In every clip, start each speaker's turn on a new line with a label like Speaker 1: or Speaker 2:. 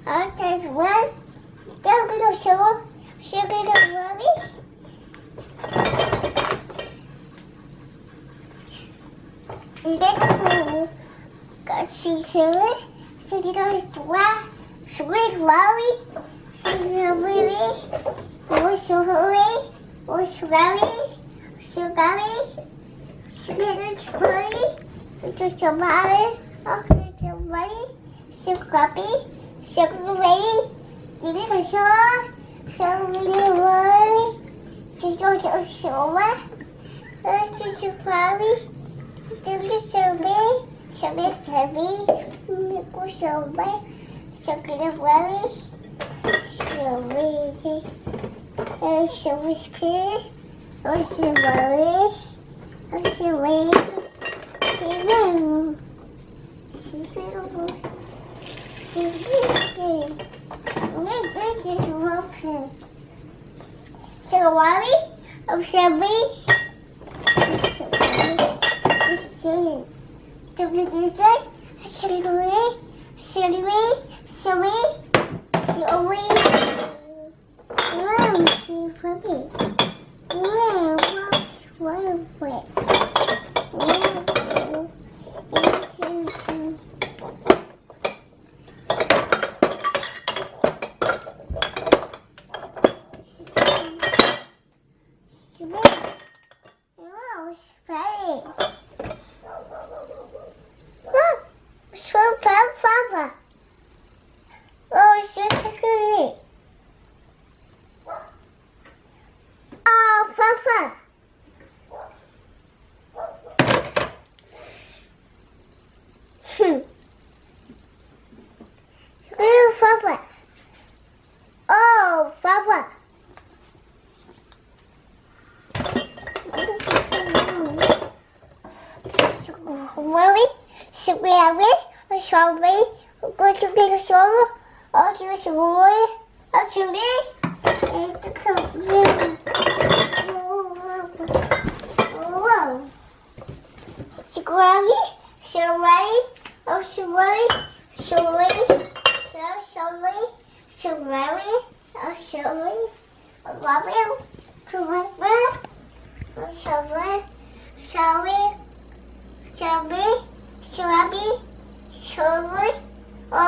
Speaker 1: I'll take one. Don't get a sugar. Sugar don't worry. Little got sugar. Sugar is dry. Sweet worry. Sugar worry. What's your hurry? What's worry? Sugar. Sugar is worry. Just a worry. Okay, so worry. Sugar. Sugar ready. You need a sugar. So really worry. Just go to sugar. Just a worry. Sugar survey. Sugar heavy. Go survey. Sugar worry. Sugar. Sugar scared. Sugar worry. Sugar worry. Amen. This is broken. So worry, I'm sorry. Just saying. To be this way, sorry, Wow, she's funny. Wow, what's Papa. Oh, it's just a Oh, Papa. Oh, Papa. Oh, Papa. Worry, sorry, go to get a sorrow, or to a sorrow, or to me, and to come. Whoa. Sorry, oh, sorry, oh, sorry,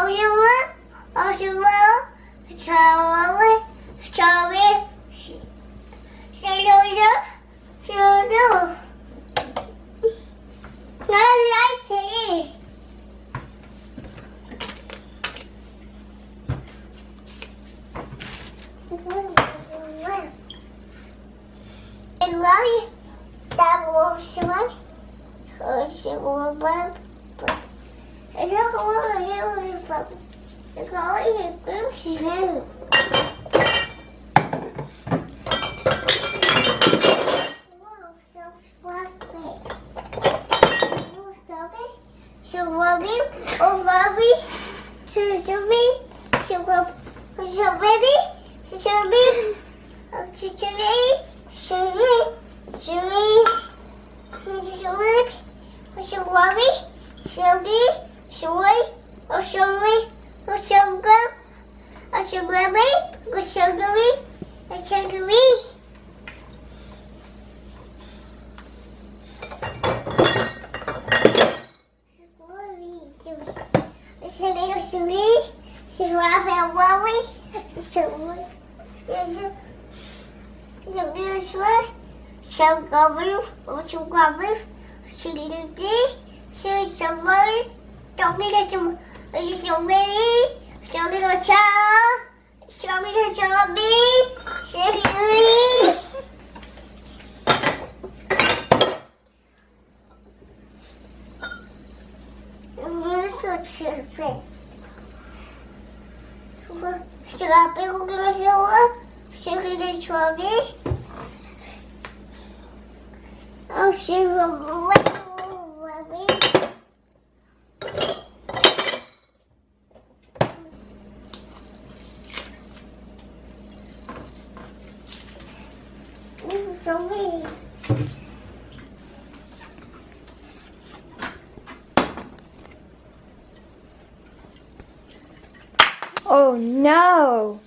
Speaker 1: love you,
Speaker 2: Oh no.